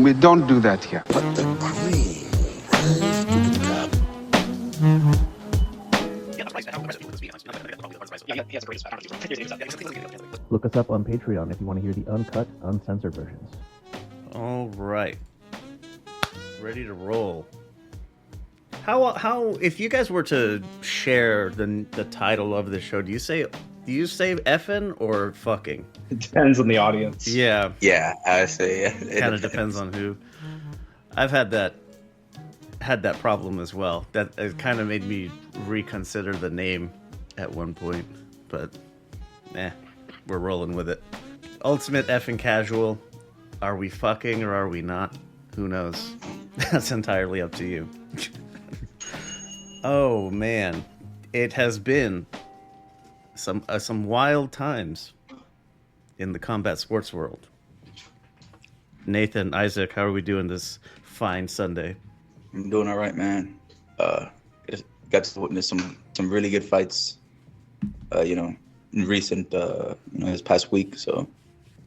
We don't do that here. But the queen rises to the top. Look us up on Patreon if you want to hear the uncut, uncensored versions. All right. Ready to roll. How if you guys were to share the title of the show, do you say effing or fucking? It depends on the audience. Yeah. Yeah, I say It kind of depends on who. I've had that problem as well. That it kind of made me reconsider the name at one point, but we're rolling with it. Ultimate effing casual. Are we fucking or are we not? Who knows? That's entirely up to you. Oh man, it has been some wild times in the combat sports world. Nathan, Isaac, how are we doing this fine Sunday? I'm doing all right, man. Got to witness some really good fights, in recent, this past week. So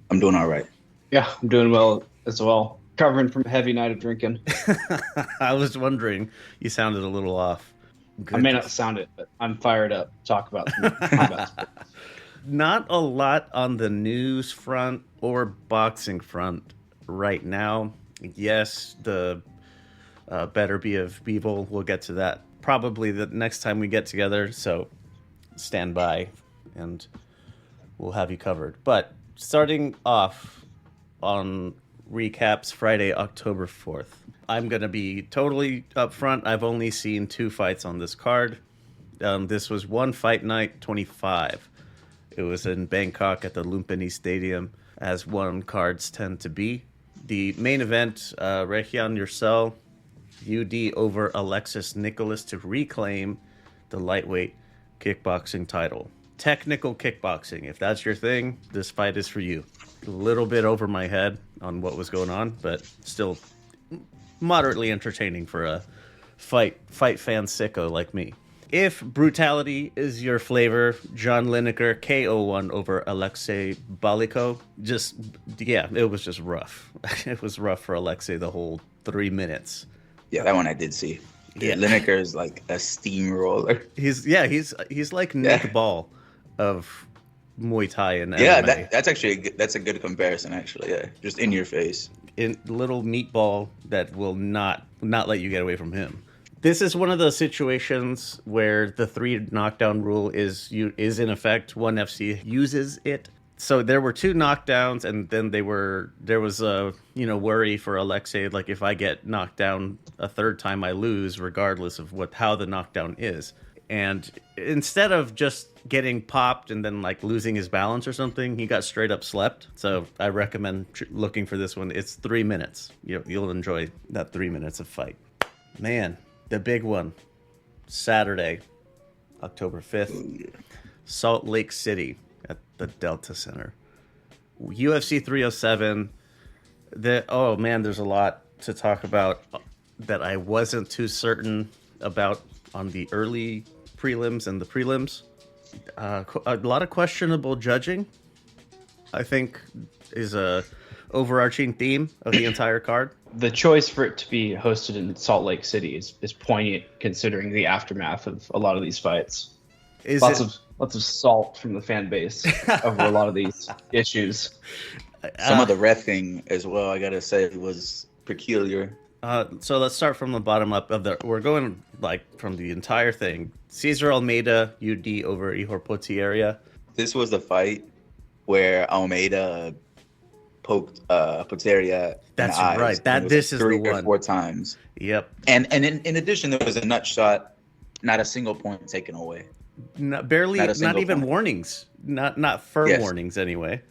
I'm doing all right. Yeah, I'm doing well as well. Recovering from a heavy night of drinking. I was wondering, you sounded a little off. Good. I may not sound it, but I'm fired up to talk about some combat sports. Not a lot on the news front or boxing front right now. Yes, the Better Be of Beevil, we'll get to that probably the next time we get together, so stand by and we'll have you covered. But starting off on recaps Friday, October 4th. I'm going to be totally upfront. I've only seen 2 fights on this card. This was one fight night 25. It was in Bangkok at the Lumpini Stadium, as one cards tend to be. The main event, Rehian Yursel, UD over Alexis Nicholas to reclaim the lightweight kickboxing title. Technical kickboxing, if that's your thing, this fight is for you. A little bit over my head on what was going on, but still moderately entertaining for a fight fan sicko like me. If brutality is your flavor, John Lineker KO won over Alexei Baliko. It was just rough. It was rough for Alexei the whole 3 minutes. Yeah, that one I did see. Yeah. Lineker is like a steamroller. He's like Nick Ball of Muay Thai and MMA. Yeah, that's actually that's a good comparison. Actually, yeah, just in your face. In little meatball that will not let you get away from him. This is one of those situations where the 3 knockdown rule is in effect. ONE FC uses it. So there were 2 knockdowns, and then there was a worry for Alexei, like if I get knocked down a 3rd time, I lose, regardless of how the knockdown is. And instead of just getting popped and then like losing his balance or something, he got straight up slept. So I recommend looking for this one. It's 3 minutes. You'll enjoy that 3 minutes of fight. Man, the big one. Saturday, October 5th, Salt Lake City at the Delta Center. UFC 307. There's a lot to talk about that I wasn't too certain about on the early prelims and the prelims. A lot of questionable judging, I think, is a overarching theme of the entire card. The choice for it to be hosted in Salt Lake City is poignant, considering the aftermath of a lot of these fights. Lots of salt from the fan base over a lot of these issues. Some of the reffing as well, I gotta say, was peculiar. So let's start from the bottom up we're going like from the entire thing. Cesar Almeida, UD over Ihor Potieria. This was the fight where Almeida poked Potieria. That's in the right. eyes. This is the 3 or one. 4 times. Yep. And in addition, there was a nut shot, not a single point taken away. Not even point. Warnings. Not firm warnings anyway.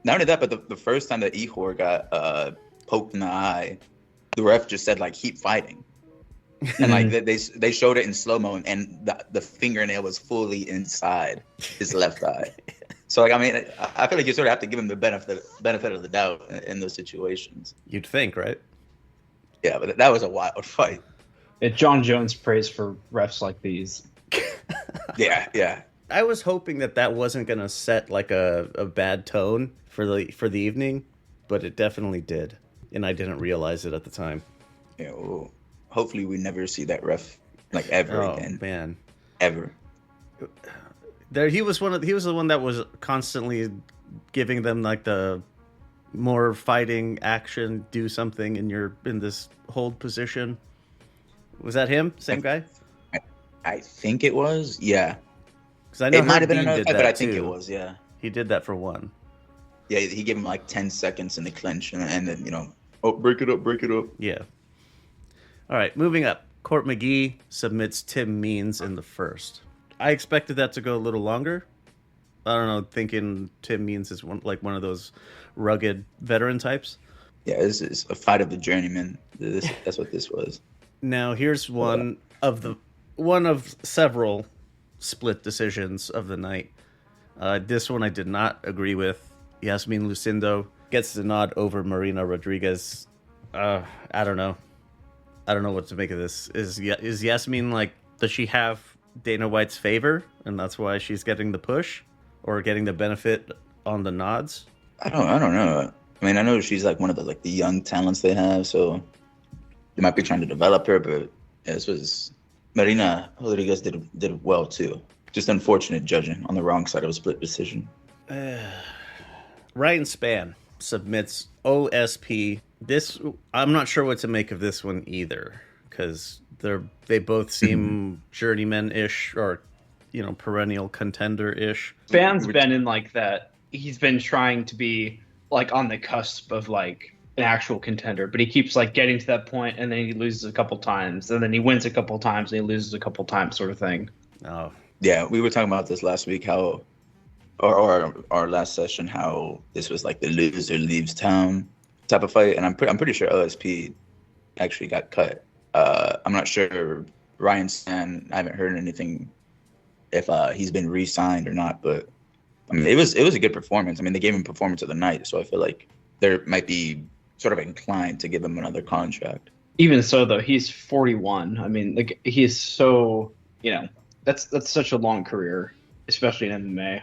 Not only that, but the first time that Ihor got poked in the eye, the ref just said like keep fighting, and like they showed it in slow mo, and the fingernail was fully inside his left eye. So like I feel like you sort of have to give him the benefit of the doubt in those situations. You'd think, right? Yeah, but that was a wild fight. John Jones prays for refs like these. Yeah. I was hoping that wasn't going to set like a bad tone for the evening, but it definitely did. and I didn't realize it at the time. Yeah, well, hopefully we never see that ref like ever again. Man, Ever. he was the one that was constantly giving them like the more fighting action, do something in this hold position. Was that him? Same guy? I think it was. Yeah. Because I know it might have been Herb Dean another did fight, that but I think too. it was. Yeah. He did that for one. Yeah, he gave him like 10 seconds in the clinch, and then break it up. Yeah. All right, moving up. Court McGee submits Tim Means in the first. I expected that to go a little longer. I don't know, thinking Tim Means is one of those rugged veteran types. Yeah, this is a fight of the journeyman. That's what this was. Now here's one of several split decisions of the night. This one I did not agree with. Yasmin Lucindo gets the nod over Marina Rodriguez. I don't know what to make of this. Is Yasmin does she have Dana White's favor, and that's why she's getting the push, or getting the benefit on the nods? I don't know. I mean, I know she's like one of the young talents they have, so they might be trying to develop her. But yeah, this was Marina Rodriguez did well too. Just unfortunate judging on the wrong side of a split decision. Ryan Spann submits OSP. This, I'm not sure what to make of this one either, because they both seem journeyman-ish, or perennial contender-ish. Spann's been in that. He's been trying to be on the cusp of an actual contender, but he keeps getting to that point, and then he loses a couple times, and then he wins a couple times, and he loses a couple times, sort of thing. Oh, yeah, we were talking about this last week, how, or our last session, how this was the loser leaves town type of fight, and I'm pretty sure OSP actually got cut. I'm not sure Ryan Stan. I haven't heard anything if he's been re-signed or not, but I mean, it was a good performance. I mean, they gave him performance of the night, so I feel like there might be sort of inclined to give him another contract. Even so, though, he's 41. I mean, he is so, that's such a long career, especially in MMA.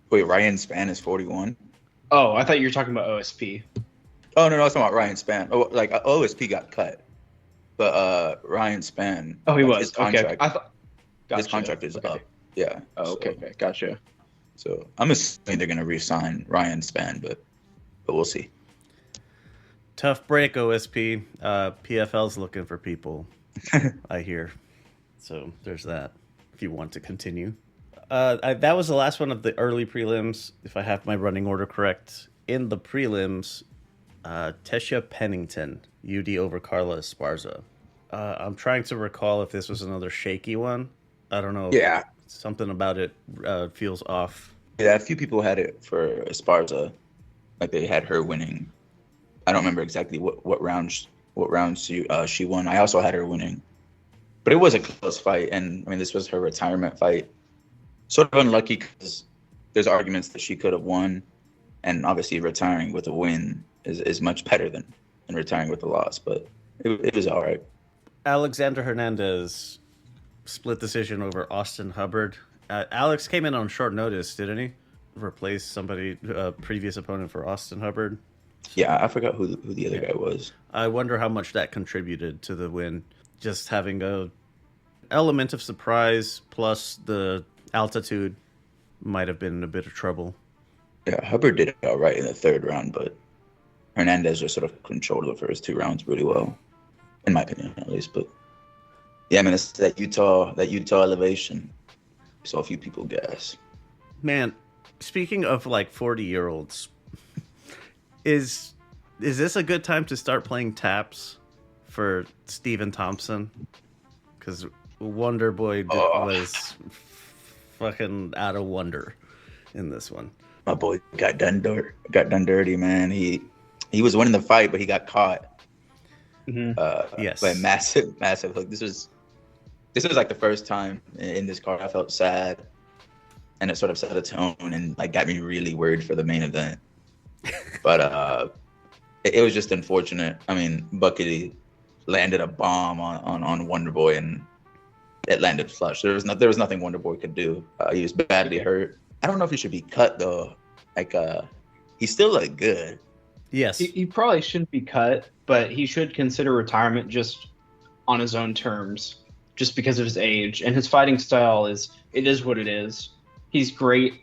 Wait, Ryan Spann is 41? Oh, I thought you were talking about OSP. Oh, no, I was talking about Ryan Spann. Oh, OSP got cut, but Ryan Spann. Oh, he was. His contract, okay. I thought his contract is up. Yeah. Oh, okay. Gotcha. So I'm assuming they're going to re-sign Ryan Spann, but we'll see. Tough break, OSP. PFL's looking for people, I hear. So there's that, if you want to continue. That was the last one of the early prelims, if I have my running order correct. In the prelims, Tesha Pennington, UD over Carla Esparza. I'm trying to recall if this was another shaky one. I don't know. Yeah. Something about it feels off. Yeah, a few people had it for Esparza. They had her winning. I don't remember exactly what rounds she won. I also had her winning. But it was a close fight, and I mean, this was her retirement fight. Sort of unlucky because there's arguments that she could have won, and obviously retiring with a win is much better than retiring with a loss. But it was all right. Alexander Hernandez split decision over Austin Hubbard. Alex came in on short notice, didn't he? Replace somebody, previous opponent for Austin Hubbard. Yeah, I forgot who the other guy was. I wonder how much that contributed to the win. Just having a element of surprise plus the altitude might have been in a bit of trouble. Yeah, Hubbard did it all right in the third round, but Hernandez just sort of controlled the first two rounds really well, in my opinion, at least. But yeah, I mean, it's that Utah elevation. We saw a few people gas. Man, speaking of 40-year-olds, is this a good time to start playing taps for Stephen Thompson? Because Wonder Boy was fucking out of wonder in this one. My boy got done dirty, man. He was winning the fight, but he got caught. Mm-hmm. Yes, by a massive hook. This was the first time in this card I felt sad, and it sort of set a tone and got me really worried for the main event. But it was just unfortunate. I mean, Buckety landed a bomb on Wonder Boy, and it landed flush. There was nothing Wonder Boy could do. He was badly hurt. I don't know if he should be cut though. He still looked good. Yes. He probably shouldn't be cut, but he should consider retirement just on his own terms, just because of his age and his fighting style is what it is. He's great,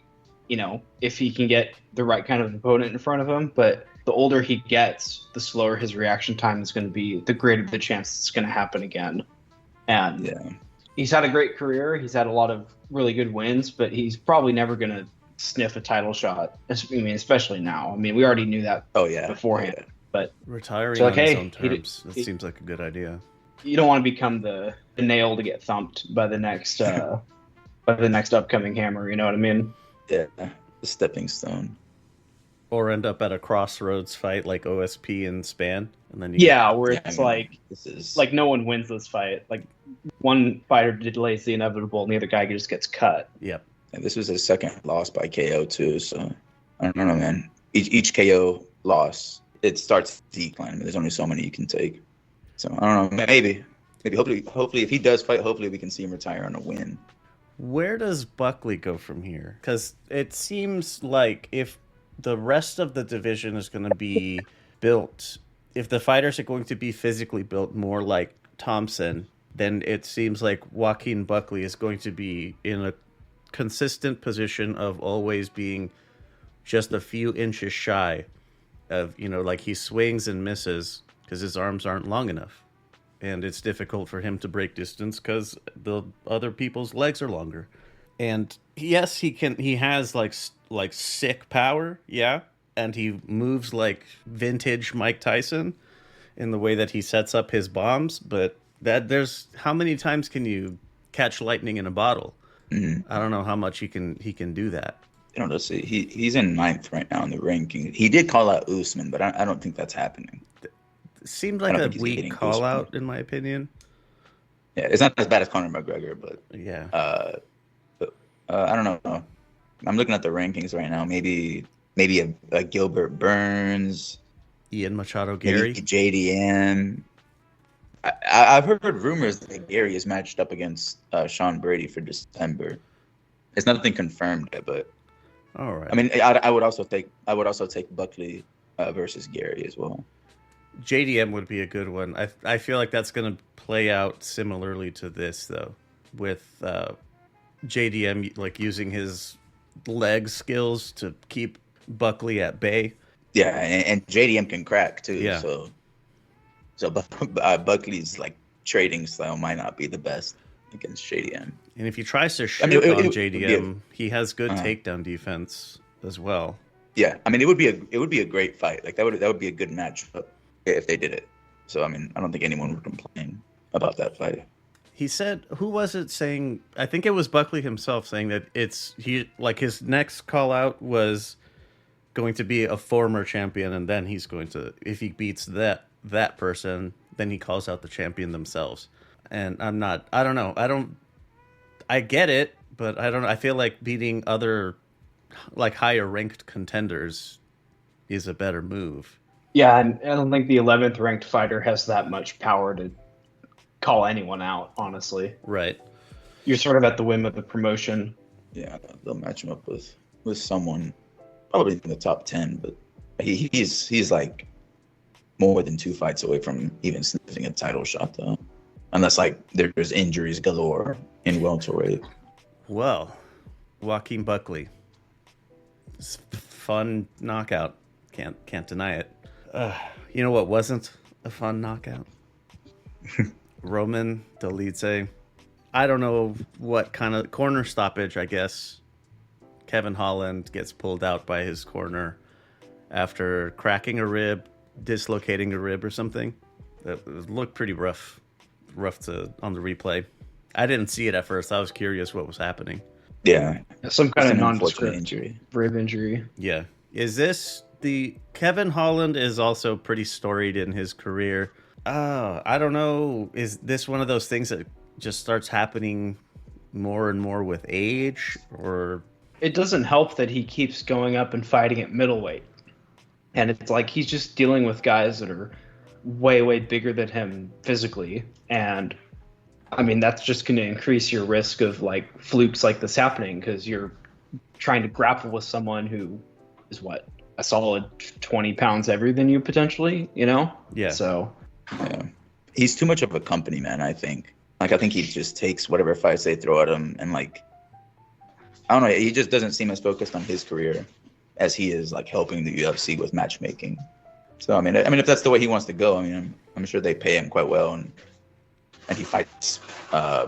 if he can get the right kind of opponent in front of him, but the older he gets, the slower his reaction time is going to be, the greater the chance it's going to happen again. And he's had a great career. He's had a lot of really good wins, but he's probably never going to sniff a title shot. Especially now. We already knew that beforehand. Yeah. But retiring on his own terms, that seems like a good idea. You don't want to become the nail to get thumped by the next upcoming hammer. You know what I mean? Yeah, the stepping stone. Or end up at a crossroads fight like OSP and Span, and then like no one wins this fight. Like one fighter delays the inevitable, and the other guy just gets cut. Yep. And this was his second loss by KO too, so I don't know, man. Each KO loss, it starts to decline. There's only so many you can take. So I don't know. Maybe, hopefully, if he does fight, hopefully we can see him retire on a win. Where does Buckley go from here? Because it seems like if the rest of the division is going to be built, if the fighters are going to be physically built more like Thompson, then it seems like Joaquin Buckley is going to be in a consistent position of always being just a few inches shy of, like he swings and misses because his arms aren't long enough. And it's difficult for him to break distance because the other people's legs are longer. And yes, he has like sick power, yeah, and he moves like vintage Mike Tyson in the way that he sets up his bombs, but there's how many times can you catch lightning in a bottle? Mm-hmm. I don't know how much he can do that. Let's see. He's in 9th right now in the ranking. He did call out Usman, but I don't think that's happening. Seemed like a weak call out, in my opinion. Yeah, it's not as bad as Conor McGregor, but yeah. I don't know. I'm looking at the rankings right now. Maybe a Gilbert Burns, Ian Machado, Gary, JDM. I've heard rumors that Gary is matched up against Sean Brady for December. It's nothing confirmed yet, but all right. I would also take Buckley versus Gary as well. JDM would be a good one. I feel like that's going to play out similarly to this, though, with JDM like using his leg skills to keep Buckley at bay. Yeah, and JDM can crack too. Yeah. So Buckley's like trading style might not be the best against JDM. And if he tries to shoot on JDM, he has good takedown defense as well. Yeah, it would be a great fight. Like that would be a good matchup if they did it. So I don't think anyone would complain about that fight. He said, who was it saying? I think it was Buckley himself saying that his next call out was going to be a former champion, and then he's going to, if he beats that person, then he calls out the champion themselves. And I don't know. I get it, but I don't know. I feel like beating other like higher ranked contenders is a better move. Yeah, and I don't think the 11th ranked fighter has that much power to call anyone out, honestly. Right. You're sort of at the whim of the promotion. Yeah, they'll match him up with someone probably in the top 10, but he's like more than 2 fights away from even sniffing a title shot, though. Unless like there's injuries galore in welterweight. Well, Joaquin Buckley. It's fun knockout. Can't deny it. You know what wasn't a fun knockout? Roman Dolidze. I don't know what kind of corner stoppage, I guess. Kevin Holland gets pulled out by his corner after cracking a rib, dislocating a rib or something. It looked pretty rough on the replay. I didn't see it at first. I was curious what was happening. Yeah. Some kind of nondescript rib injury. Yeah. Is this Kevin Holland is also pretty storied in his career. I don't know. Is this one of those things that just starts happening more and more with age, or? It doesn't help that he keeps going up and fighting at middleweight. And it's like he's just dealing with guys that are way, way bigger than him physically. And that's just going to increase your risk of like flukes like this happening, because you're trying to grapple with someone who is a solid 20 pounds heavier than you potentially, you know? Yeah. So Yeah. He's too much of a company man, I think. Like, I think he just takes whatever fights they throw at him, and like, I don't know, he just doesn't seem as focused on his career as he is like helping the UFC with matchmaking. So I mean, if that's the way he wants to go, I mean, I'm sure they pay him quite well, and he fights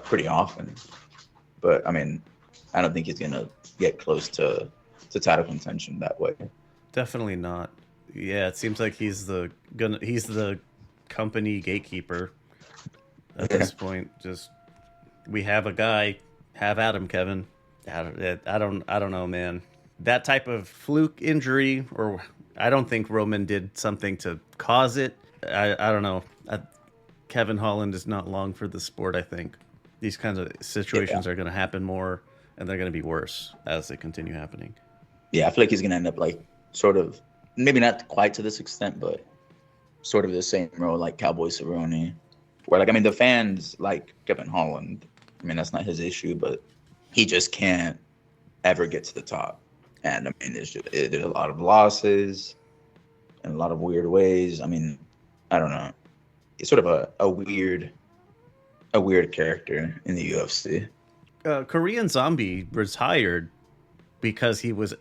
pretty often. But I mean, I don't think he's gonna get close to title contention that way. Definitely not. Yeah, it seems like he's the company gatekeeper at this point. Just, we have a guy, have at him, Kevin. I don't know, man. That type of fluke injury, or I don't think Roman did something to cause it. I don't know. Kevin Holland is not long for the sport, I think. These kinds of situations are going to happen more, and they're going to be worse as they continue happening. Yeah, I feel like he's going to end up like sort of, maybe not quite to this extent, but sort of the same role like Cowboy Cerrone, where like, I mean, the fans like Kevin Holland. I mean, that's not his issue, but he just can't ever get to the top. And I mean, there's a lot of losses in a lot of weird ways. I mean, I don't know. He's sort of a weird character in the UFC. Korean Zombie retired because he was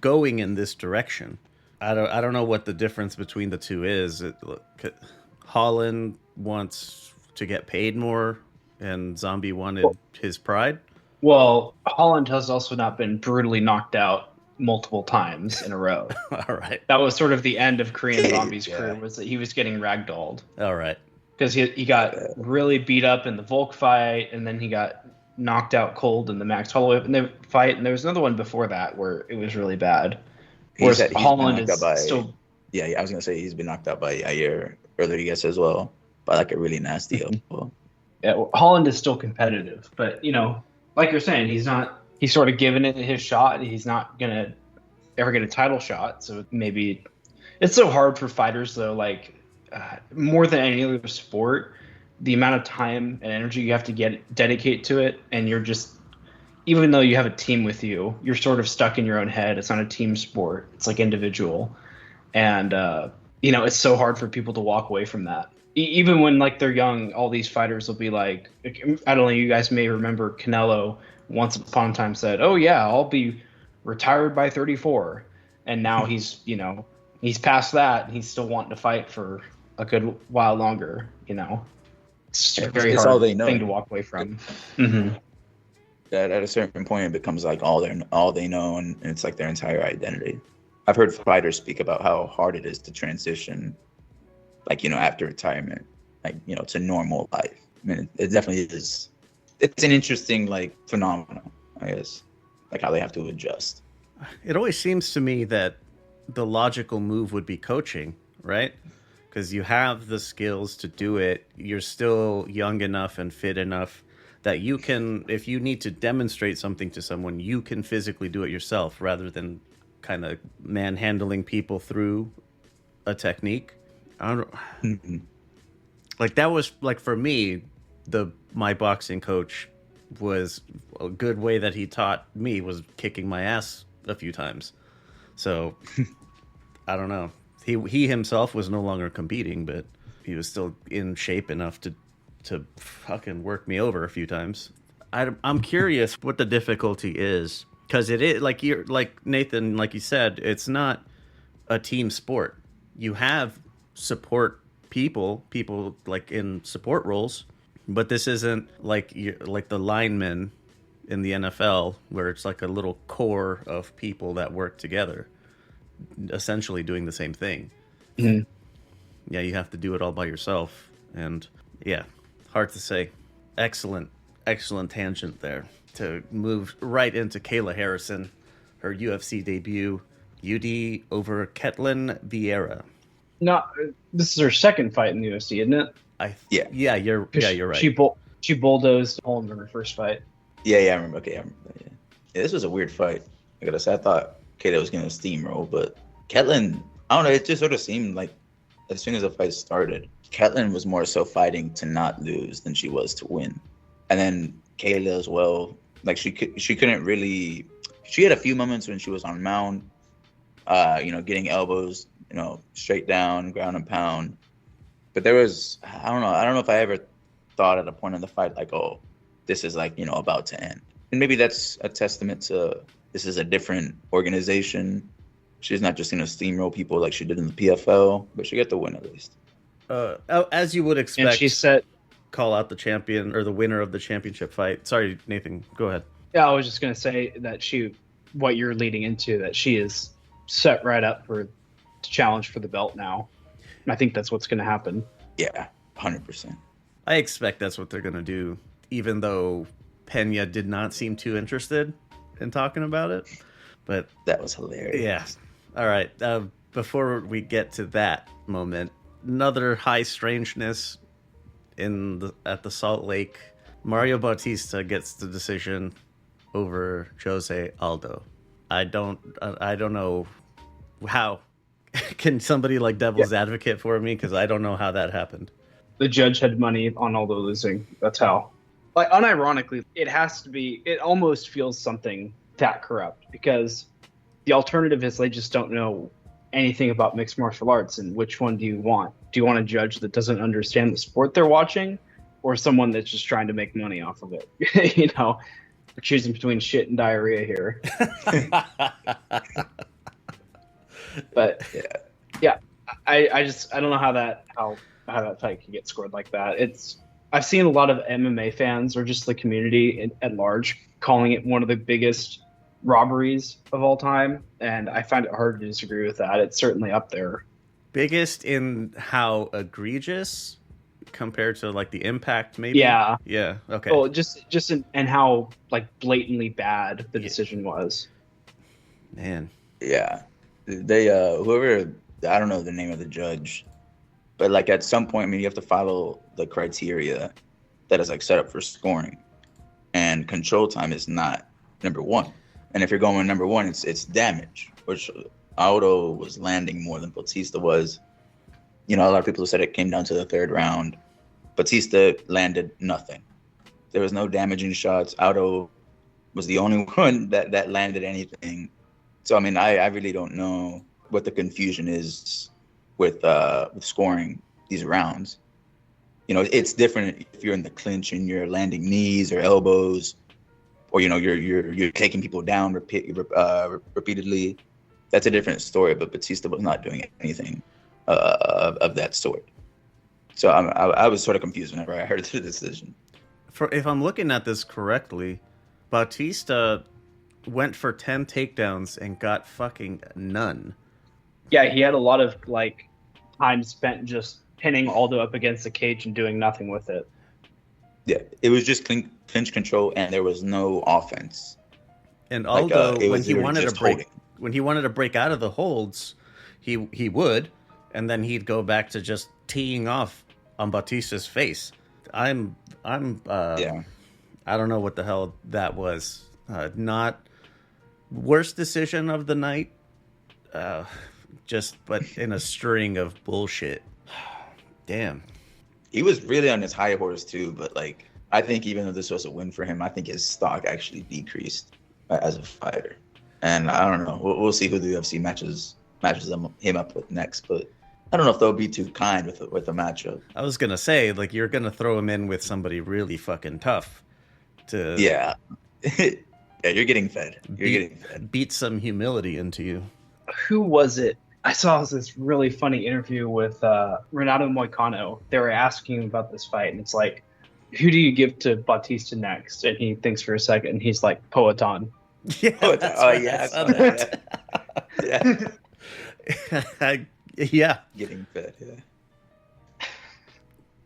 going in this direction. I don't know what the difference between the two is. Holland wants to get paid more, and Zombie wanted his pride. Well, Holland has also not been brutally knocked out multiple times in a row. All right. That was sort of the end of Korean Zombie's career, was that he was getting ragdolled. All right. Because he got really beat up in the Volk fight, and then he got knocked out cold in the Max Holloway fight, and there was another one before that where it was really bad. Whereas Holland is still... Yeah, I was going to say he's been knocked out by Yair Rodriguez as well, by like a really nasty elbow. Yeah, well, Holland is still competitive, but, you know, like you're saying, he's sort of given it his shot. He's not going to ever get a title shot. So maybe it's so hard for fighters, though, like more than any other sport, the amount of time and energy you have to dedicate to it. And you're just, even though you have a team with you, you're sort of stuck in your own head. It's not a team sport. It's like individual. And, you know, it's so hard for people to walk away from that. Even when like they're young, all these fighters will be like, I don't know, you guys may remember Canelo once upon a time said, "Oh yeah, I'll be retired by 34." And now he's past that, and he's still wanting to fight for a good while longer, you know. It's a very hard thing to walk away from. Mm-hmm. That at a certain point it becomes like all they know, and it's like their entire identity. I've heard fighters speak about how hard it is to transition, like, you know, after retirement, like, you know, to normal life. I mean, it definitely is. It's an interesting like phenomenon, I guess, like how they have to adjust. It always seems to me that the logical move would be coaching, right? Because you have the skills to do it. You're still young enough and fit enough that you can, if you need to demonstrate something to someone, you can physically do it yourself rather than kind of manhandling people through a technique. I don't know. Like, that was like, for me, my boxing coach was a good way that he taught me was kicking my ass a few times. So I don't know. He himself was no longer competing, but he was still in shape enough to fucking work me over a few times. I'm curious what the difficulty is, because it is like Nathan, like you said, it's not a team sport. You have support people like in support roles, but this isn't like the linemen in the NFL, where it's like a little core of people that work together, essentially doing the same thing. Mm-hmm. Yeah, you have to do it all by yourself, and yeah, hard to say. Excellent tangent there to move right into Kayla Harrison, her UFC debut, UD over Ketlin Vieira. No, this is her second fight in the UFC, isn't it? Yeah, you're right. She bulldozed Holland in her first fight. Yeah, I remember. Okay, I remember. Yeah, this was a weird fight. I gotta say, I thought Kayla was gonna steamroll, but Ketlin, I don't know. It just sort of seemed like as soon as the fight started, Ketlin was more so fighting to not lose than she was to win. And then Kayla as well. Like she couldn't really. She had a few moments when she was on mount, getting elbows, straight down, ground and pound. But there was, I don't know if I ever thought at a point in the fight like, oh, this is like, about to end. And maybe that's a testament to this is a different organization. She's not just going to steamroll people like she did in the PFL, but she got the win at least. As you would expect, And she said, call out the champion or the winner of the championship fight. Sorry, Nathan, go ahead. yeah, I was just going to say that what you're leading into, that she is set right up to challenge for the belt now. And I think that's what's going to happen. Yeah, 100%. I expect that's what they're going to do, even though Pena did not seem too interested in talking about it. But that was hilarious. Yeah. All right. Before we get to that moment, another high strangeness at the Salt Lake. Mario Bautista gets the decision over Jose Aldo. I don't know how. Can somebody like devil's advocate for me? Because I don't know how that happened. The judge had money on Aldo losing. That's how. Like, unironically, it almost feels something that corrupt, because the alternative is they just don't know anything about mixed martial arts. And which one do you want? Do you want a judge that doesn't understand the sport they're watching, or someone that's just trying to make money off of it? We're choosing between shit and diarrhea here. But yeah, I don't know how that fight can get scored like that. I've seen a lot of MMA fans, or just the community at large, calling it one of the biggest robberies of all time, and I find it hard to disagree with that. It's certainly up there. Biggest in how egregious compared to like the impact, maybe. Yeah. Okay. Well, just in how like blatantly bad the decision was. Man. Yeah, they whoever, I don't know the name of the judge, but like at some point, I mean, you have to follow the criteria that is like set up for scoring, and control time is not number one. And if you're going number one, it's damage, which Aldo was landing more than Bautista was. A lot of people said it came down to the third round. Bautista landed nothing. There was no damaging shots. Aldo was the only one that landed anything. So, I mean, I really don't know what the confusion is with scoring these rounds. It's different if you're in the clinch and you're landing knees or elbows, or you're taking people down repeatedly. That's a different story. But Bautista was not doing anything of that sort. So I was sort of confused whenever I heard the decision. If I'm looking at this correctly, Bautista went for 10 takedowns and got fucking none. Yeah, he had a lot of like time spent just pinning Aldo up against the cage and doing nothing with it. Yeah, it was just clinch control, and there was no offense. And Aldo, when he wanted to break out of the holds, he would, and then he'd go back to just teeing off on Bautista's face. I don't know what the hell that was. Not worst decision of the night, but in a string of bullshit. Damn. He was really on his high horse too, but like I think even though this was a win for him, I think his stock actually decreased as a fighter. And I don't know. We'll see who the UFC matches him up with next, but I don't know if they'll be too kind with the matchup. I was gonna say, like, you're gonna throw him in with somebody really fucking tough to yeah. Yeah, you're getting fed. Beat some humility into you. Who was it? I saw this really funny interview with Renato Moicano. They were asking him about this fight, and it's like, who do you give to Bautista next? And he thinks for a second, and he's like, Poatan. Yeah. Poatan. Oh, yeah. I saw that. Yeah. Yeah. Getting fed, yeah.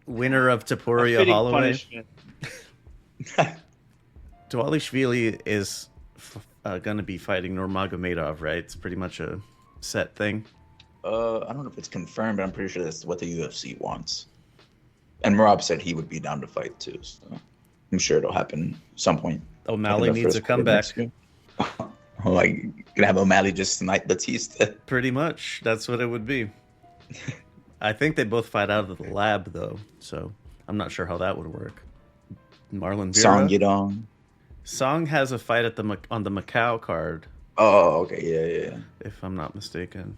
Winner of Tapuria Holloway. Dvalishvili is going to be fighting Nurmagomedov, right? It's pretty much a set thing. I don't know if it's confirmed, but I'm pretty sure that's what the UFC wants. And Merab said he would be down to fight too, so I'm sure it'll happen at some point. O'Malley needs a comeback. Gonna have O'Malley just snipe Batista. Pretty much, that's what it would be. I think they both fight out of the lab though, so I'm not sure how that would work. Marlon Vera. Song Yadong. Song has a fight on the Macau card Oh, okay, yeah. if I'm not mistaken.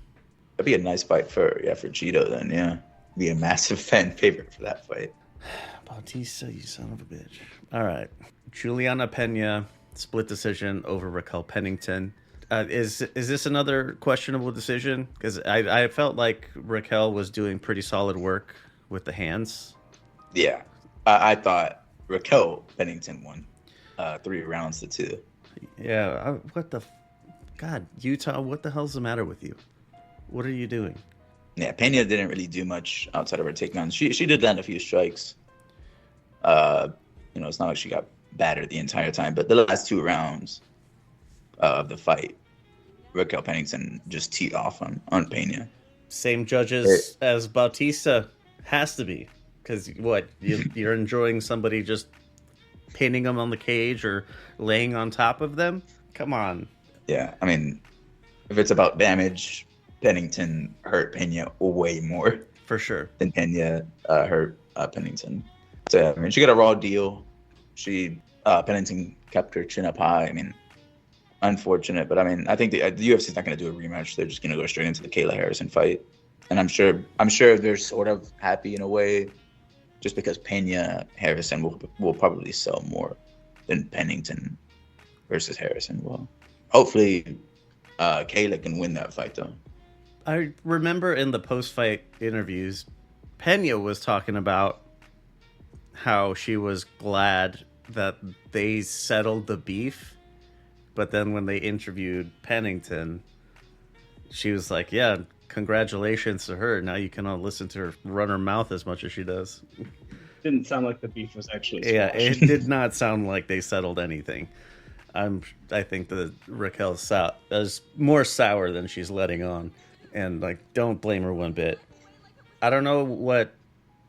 That'd be a nice fight for Cheeto then, yeah. Be a massive fan favorite for that fight. Bautista, you son of a bitch. All right. Juliana Pena, split decision over Raquel Pennington. Is this another questionable decision? Because I felt like Raquel was doing pretty solid work with the hands. Yeah. I thought Raquel Pennington won 3 rounds to 2. Yeah. God, Utah, what the hell's the matter with you? What are you doing? Yeah, Pena didn't really do much outside of her takedowns. She did land a few strikes. It's not like she got battered the entire time, but the last 2 rounds of the fight, Raquel Pennington just teed off on Pena. Same judges as Bautista. Has to be. Because what? You're enjoying somebody just pinning them on the cage or laying on top of them? Come on. Yeah, I mean, if it's about damage, Pennington hurt Pena way more. For sure. Than Pena hurt Pennington. So, I mean, she got a raw deal. Pennington kept her chin up high. I mean, unfortunate, but I mean, I think the UFC is not going to do a rematch. They're just going to go straight into the Kayla Harrison fight, and I'm sure they're sort of happy in a way, just because Pena Harrison will probably sell more than Pennington versus Harrison will. Hopefully, Kayla can win that fight though. I remember in the post-fight interviews, Pena was talking about how she was glad that they settled the beef. But then when they interviewed Pennington, she was like, yeah, congratulations to her. Now you can all listen to her run her mouth as much as she does. Didn't sound like the beef was actually squashed. Yeah, it did not sound like they settled anything. I think that Raquel is more sour than she's letting on. And, don't blame her one bit. I don't know what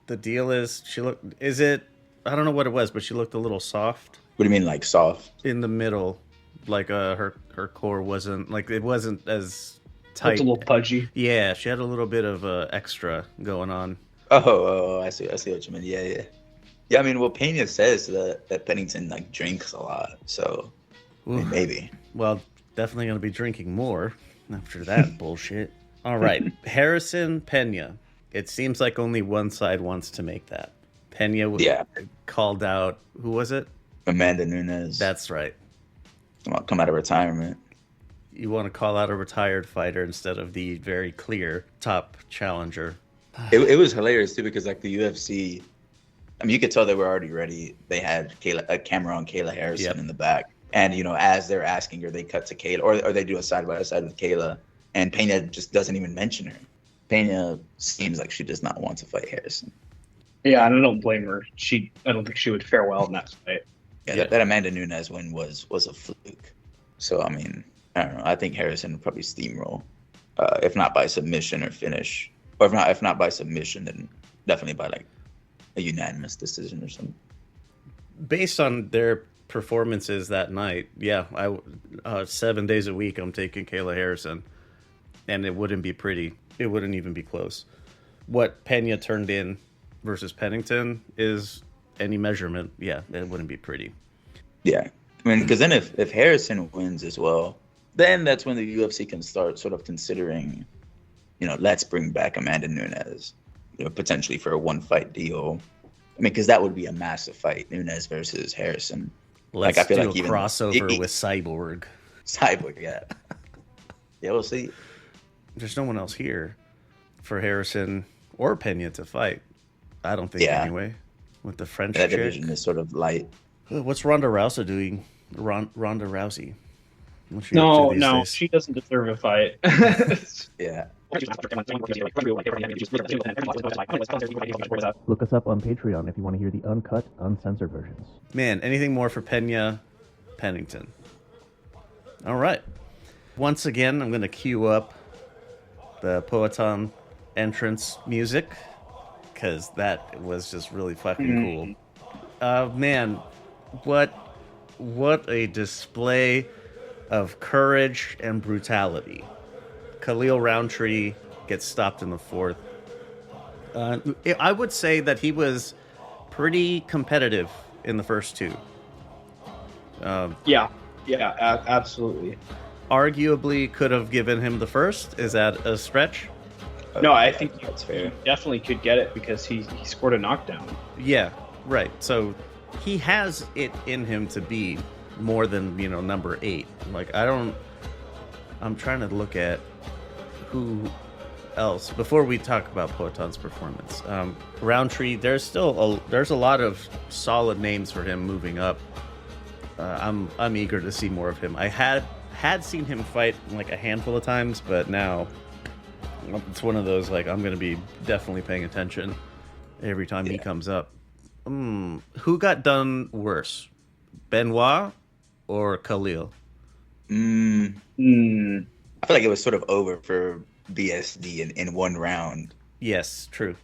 the deal is. I don't know what it was, but she looked a little soft. What do you mean, like soft? In the middle. Her core wasn't, it wasn't as tight. It's a little pudgy. Yeah, she had a little bit of extra going on. Oh, I see what you mean. Yeah. Yeah, I mean, well, Pena says that Pennington, drinks a lot, so I mean, maybe. Well, definitely going to be drinking more after that bullshit. All right, Harrison Pena. It seems like only one side wants to make that. Pena called out, who was it? Amanda Nunes. That's right. Come out of retirement. You want to call out a retired fighter instead of the very clear top challenger. It was hilarious too because the UFC, I mean, you could tell they were already ready. They had a camera on Kayla Harrison in the back, and as they're asking her, they cut to Kayla, or they do a side by side with Kayla, and Pena just doesn't even mention her. Pena seems like she does not want to fight Harrison. Yeah, and I don't blame her. I don't think she would fare well in that fight. Yeah, that Amanda Nunes win was a fluke. So, I mean, I don't know. I think Harrison would probably steamroll, if not by submission or finish, or if not by submission, then definitely by a unanimous decision or something. Based on their performances that night, yeah, 7 days a week, I'm taking Kayla Harrison, and it wouldn't be pretty. It wouldn't even be close. What Pena turned in versus Pennington is any measurement. Yeah, it wouldn't be pretty. Yeah, I mean, because then if Harrison wins as well, then that's when the UFC can start sort of considering, let's bring back Amanda Nunes, potentially for a 1-fight deal. I mean, because that would be a massive fight, Nunes versus Harrison. Let's do a crossover with Cyborg. Cyborg, yeah. Yeah, we'll see. There's no one else here for Harrison or Pena to fight. I don't think anyway. With the French that chick. Division is sort of light. What's Ronda Rousey doing? Ronda Rousey. No, she doesn't deserve a fight. Yeah. Look us up on Patreon if you want to hear the uncut, uncensored versions. Man, anything more for Pennington? All right. Once again, I'm going to cue up the Poetan entrance music because that was just really fucking cool. Man, what a display of courage and brutality. Khalil Roundtree gets stopped in the 4th. I would say that he was pretty competitive in the first 2. Yeah, absolutely. arguably could have given him the first. Is that a stretch? No, I think that's fair. he definitely could get it because he scored a knockdown. Yeah, right. So he has it in him to be more than, number 8. Like, I'm trying to look at who else before we talk about Poaton's performance. Roundtree, there's a lot of solid names for him moving up. I'm eager to see more of him. I had seen him fight like a handful of times, but now it's one of those, like, I'm going to be definitely paying attention every time he comes up. Who got done worse, Benoit or Khalil? I feel like it was sort of over for BSD in one round. Yes, true.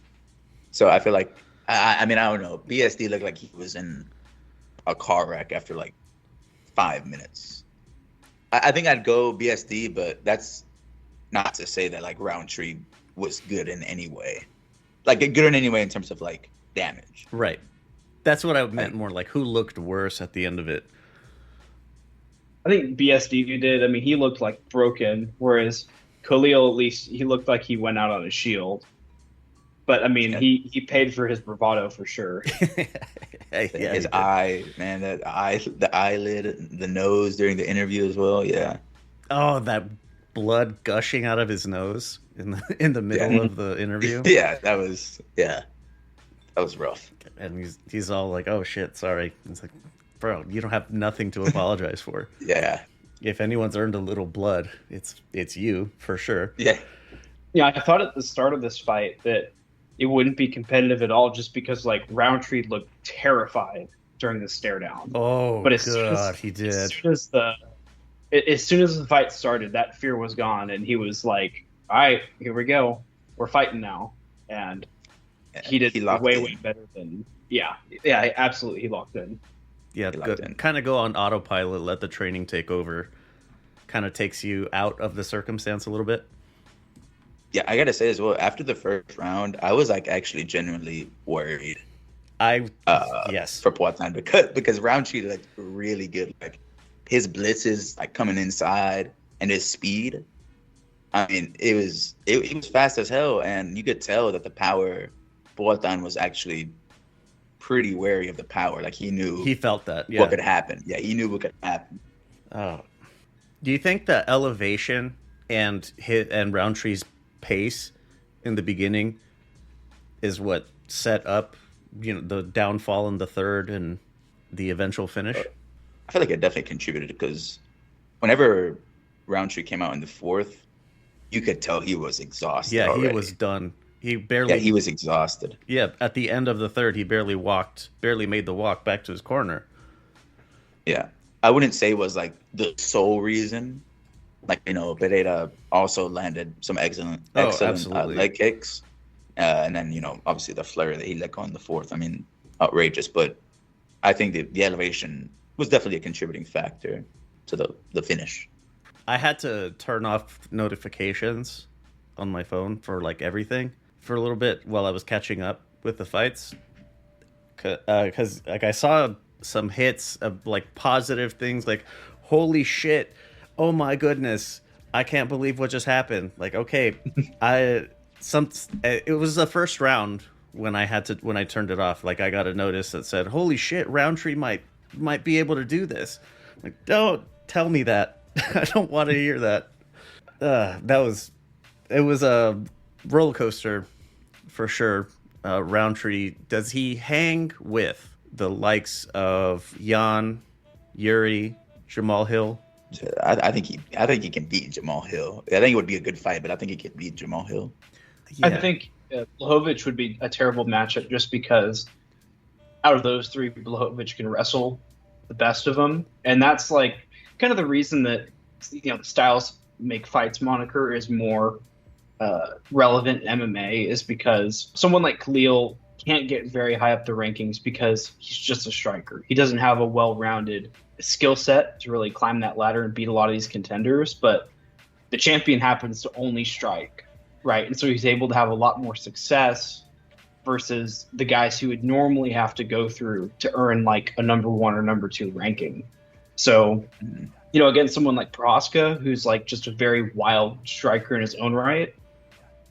So I feel like, I mean, I don't know. BSD looked like he was in a car wreck after like 5 minutes. I think I'd go BSD, but that's not to say that like Roundtree was good in any way. Like good in any way in terms of like damage. Right. That's what I meant more, like who looked worse at the end of it. I think BSD did. I mean, he looked like broken, whereas Khalil, at least, he looked like he went out on a shield. But I mean, he paid for his bravado for sure. His eye, man, the eyelid, the nose during the interview as well. Yeah. Oh, that blood gushing out of his nose in the middle of the interview. Yeah, that was rough. And he's all like, "Oh shit, sorry." It's like, bro, you don't have nothing to apologize for. Yeah. If anyone's earned a little blood, it's you for sure. Yeah. Yeah, I thought at the start of this fight that it wouldn't be competitive at all, just because like Roundtree looked terrified during the stare down. Oh, but he did. As soon as the fight started, that fear was gone, and he was like, "All right, here we go. We're fighting now." And he did way better than. Yeah, absolutely, he locked in. Yeah, kind of go on autopilot, let the training take over. Kind of takes you out of the circumstance a little bit. Yeah, I gotta say as well, after the first round, I was like actually genuinely worried. Yes, for Poitin because Roundtree looked really good. Like his blitzes, like coming inside, and his speed. I mean, it was fast as hell, and you could tell that the power. Poitin was actually pretty wary of the power. Like he felt that. Yeah. What could happen? Yeah, he knew what could happen. Oh, do you think the elevation and Roundtree's pace in the beginning is what set up, the downfall in the third and the eventual finish? I feel like it definitely contributed because whenever Roundtree came out in the fourth, you could tell he was exhausted. Yeah, already. He was done. He was exhausted. Yeah, at the end of the third, he barely made the walk back to his corner. Yeah, I wouldn't say it was like the sole reason. Like, Pereira also landed some excellent leg kicks. And then, obviously the flurry that he let go in the fourth. I mean, outrageous. But I think the elevation was definitely a contributing factor to the finish. I had to turn off notifications on my phone for like everything for a little bit while I was catching up with the fights. Because like I saw some hits of like positive things like, holy shit, oh my goodness, I can't believe what just happened. Like, okay, it was the first round when I turned it off. Like I got a notice that said, holy shit, Roundtree might be able to do this. Like, don't tell me that. I don't want to hear that. It was a roller coaster for sure. Roundtree, does he hang with the likes of Jan, Yuri, Jamal Hill? I think he can beat Jamal Hill. I think it would be a good fight, but I think he can beat Jamal Hill. Yeah. I think Blachowicz would be a terrible matchup just because out of those three, Blachowicz can wrestle the best of them, and that's like kind of the reason that the Styles Make Fights moniker is more relevant in MMA is because someone like Khalil can't get very high up the rankings because he's just a striker. He doesn't have a well-rounded skill set to really climb that ladder and beat a lot of these contenders, but the champion happens to only strike, right? And so he's able to have a lot more success versus the guys who would normally have to go through to earn like a number 1 or number 2 ranking. So against someone like Prohaska, who's like just a very wild striker in his own right,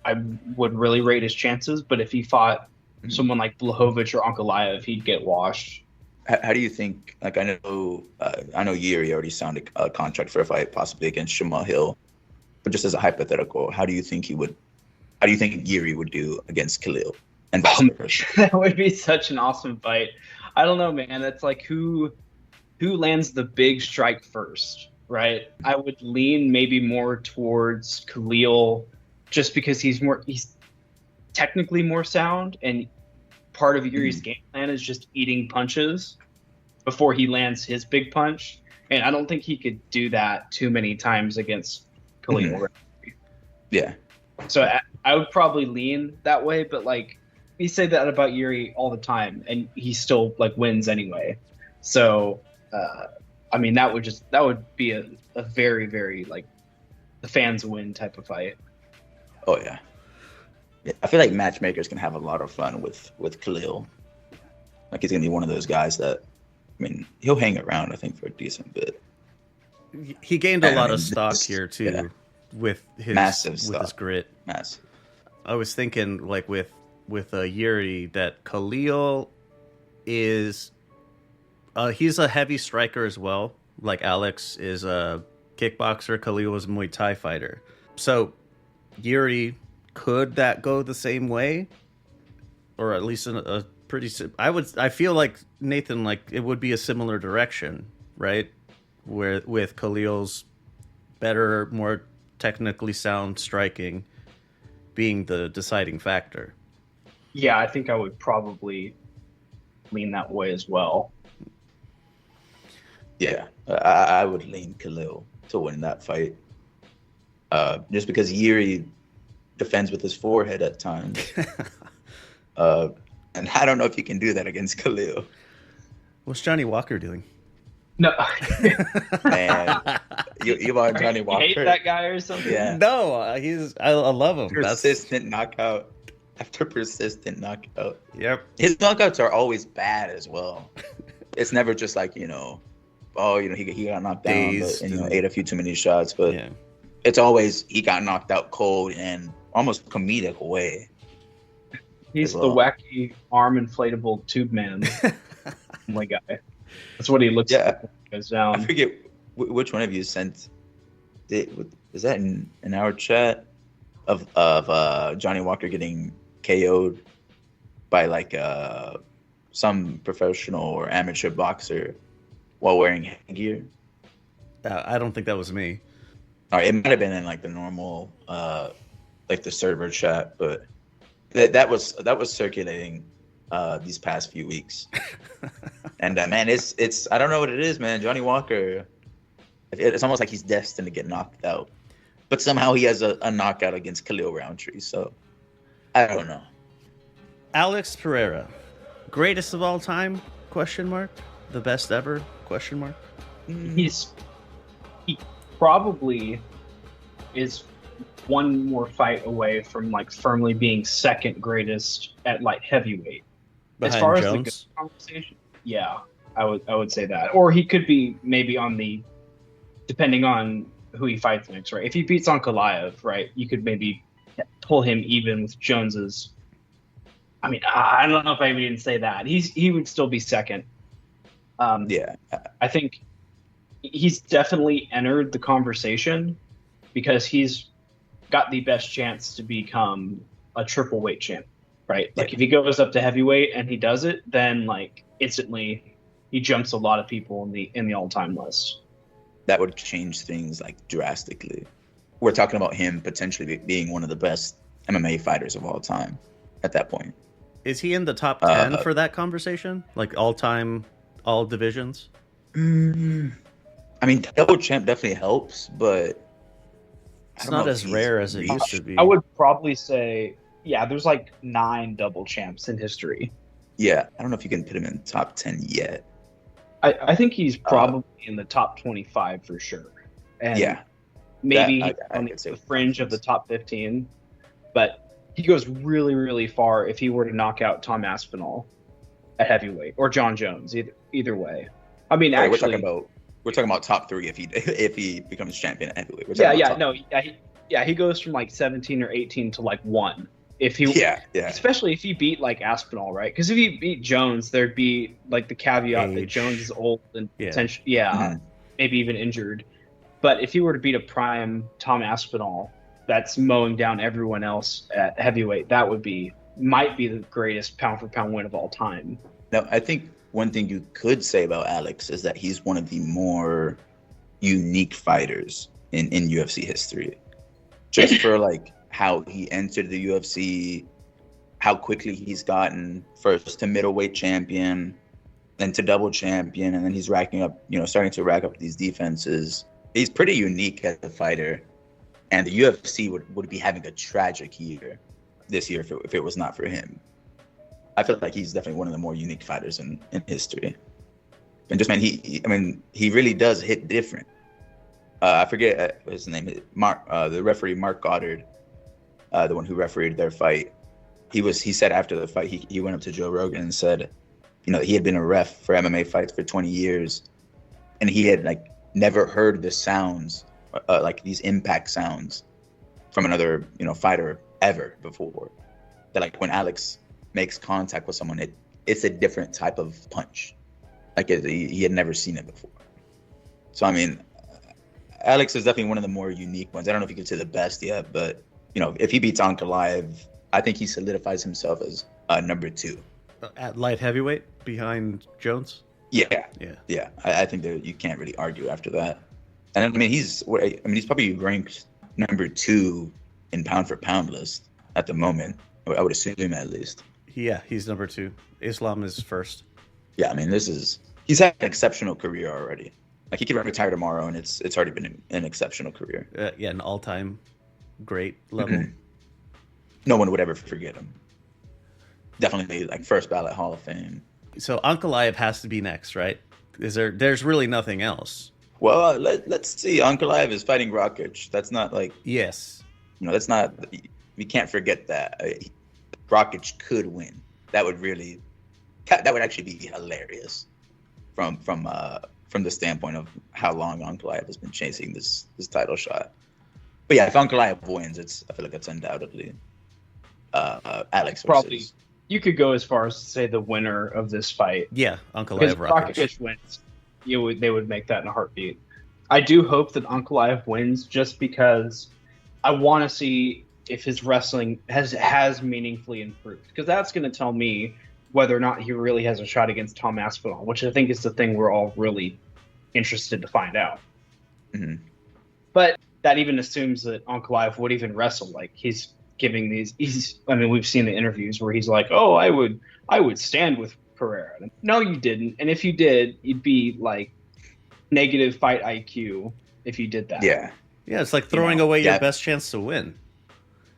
I would really rate his chances. But if he fought someone like Blachowicz or Ankalaev, he'd get washed. How do you think? Like, I know Yuri already signed a contract for a fight, possibly against Shamal Hill. But just as a hypothetical, how do you think Yuri would do against Khalil? And that would be such an awesome fight. I don't know, man. That's like who lands the big strike first, right? I would lean maybe more towards Khalil, just because he's technically more sound, and part of Yuri's game plan is just eating punches before he lands his big punch. And I don't think he could do that too many times against Khalil. Yeah. So I would probably lean that way, but like we say that about Yuri all the time, and he still like wins anyway. So I mean that would be a very, very like the fans win type of fight. Oh yeah. I feel like matchmakers can have a lot of fun with Khalil. Like, he's gonna be one of those guys that, I mean, he'll hang around, I think, for a decent bit. He gained a lot of stock here too, with his his grit. Massive. I was thinking like with Yuri that Khalil is he's a heavy striker as well. Like Alex is a kickboxer, Khalil is a Muay Thai fighter. So Yuri, could that go the same way, or at least in a pretty? I feel like Nathan, like it would be a similar direction, right? Where with Khalil's better, more technically sound striking being the deciding factor. Yeah, I think I would probably lean that way as well. Yeah, I would lean Khalil to win that fight, just because Yuri defends with his forehead at times, and I don't know if you can do that against Khalil. What's Johnny Walker doing? No, Man, you want Johnny Walker? You hate that guy or something? Yeah. No, I love him. Persistent knockout after persistent knockout. Yep. His knockouts are always bad as well. It's never just like, he got knocked down, but, and ate a few too many shots. But yeah, it's always he got knocked out cold and almost comedic way. He's the wacky arm inflatable tube man. My guy. That's what he looks like when he goes down. I forget which one of you sent it. Is that in our chat of Johnny Walker getting KO'd by like some professional or amateur boxer while wearing headgear? I don't think that was me. All right, it might have been in like the normal like the server chat, but that was circulating these past few weeks. And man, it's I don't know what it is, man. Johnny Walker, it's almost like he's destined to get knocked out, but somehow he has a knockout against Khalil Roundtree. So I don't know. Alex Pereira, greatest of all time? Question mark. The best ever? Question mark. He probably is one more fight away from like firmly being second greatest at light heavyweight. Behind as far Jones? as the good conversation, yeah, I would say that. Or he could be maybe on the, depending on who he fights next, right? If he beats Ankalaev, right, you could maybe pull him even with Jones's. I mean, I don't know if I even didn't say that. He would still be second. Yeah, I think he's definitely entered the conversation because he's got the best chance to become a triple weight champ, right? Like if he goes up to heavyweight and he does it, then like instantly he jumps a lot of people in the all-time list. That would change things like drastically. We're talking about him potentially being one of the best MMA fighters of all time at that point. Is he in the top 10 for that conversation? Like all-time, all divisions? I mean, double champ definitely helps, but it's not as rare as it used to be. I would probably say, yeah, there's like 9 double champs in history. Yeah, I don't know if you can put him in top 10 yet. I think he's probably in the top 25 for sure. And yeah, maybe on the fringe of the top 15, but he goes really, really far if he were to knock out Tom Aspinall at heavyweight or John Jones, either way. I mean, actually, we're talking about We're talking about top 3 if he becomes champion at heavyweight. We're talking about top he goes from like 17 or 18 to like 1. If he, especially if he beat like Aspinall, right? Because if he beat Jones, there'd be like the caveat that Jones is old and potentially, maybe even injured. But if he were to beat a prime Tom Aspinall, that's mowing down everyone else at heavyweight, that might be the greatest pound for pound win of all time. Now, I think one thing you could say about Alex is that he's one of the more unique fighters in UFC history. Just for like how he entered the UFC, how quickly he's gotten first to middleweight champion, then to double champion, and then he's starting to rack up these defenses. He's pretty unique as a fighter, and the UFC would be having a tragic year this year if it was not for him. I feel like he's definitely one of the more unique fighters in history. And just, man, he really does hit different. I forget his name, the referee Mark Goddard, the one who refereed their fight. He said after the fight, he went up to Joe Rogan and said, he had been a ref for MMA fights for 20 years, and he had like never heard the sounds, like these impact sounds from another, fighter ever before. That like when Alex makes contact with someone, it's a different type of punch. Like he had never seen it before. So I mean, Alex is definitely one of the more unique ones. I don't know if you could say the best yet, but if he beats Ankalaev, I think he solidifies himself as number 2 at light heavyweight behind Jones. Yeah. I think that you can't really argue after that. And I mean, he's probably ranked number 2 in pound for pound list at the moment. I would assume at least. Yeah, he's number 2. Islam is first. Yeah, I mean, he's had an exceptional career already. Like he could retire tomorrow, and it's already been an exceptional career. An all-time great level. Mm-hmm. No one would ever forget him. Definitely, like first ballot Hall of Fame. So Ankalaev has to be next, right? There's really nothing else. Well, let's see. Ankalaev is fighting Rakic. That's not like yes. That's not. We can't forget that. Rakic could win. That would actually be hilarious. From the standpoint of how long Ankalaev has been chasing this title shot. But yeah, if Ankalaev wins, I feel like it's undoubtedly Alex. Probably. You could go as far as to say the winner of this fight. Yeah, Ankalaev Rakic. Rakic wins. They would make that in a heartbeat. I do hope that Ankalaev wins just because I want to see if his wrestling has meaningfully improved. Because that's going to tell me whether or not he really has a shot against Tom Aspinall, which I think is the thing we're all really interested to find out. Mm-hmm. But that even assumes that Ankalaev would even wrestle. Like he's giving we've seen the interviews where he's like, "Oh, I would stand with Pereira." No, you didn't. And if you did, you'd be like negative fight IQ if you did that. Yeah. Yeah, it's like throwing away your best chance to win.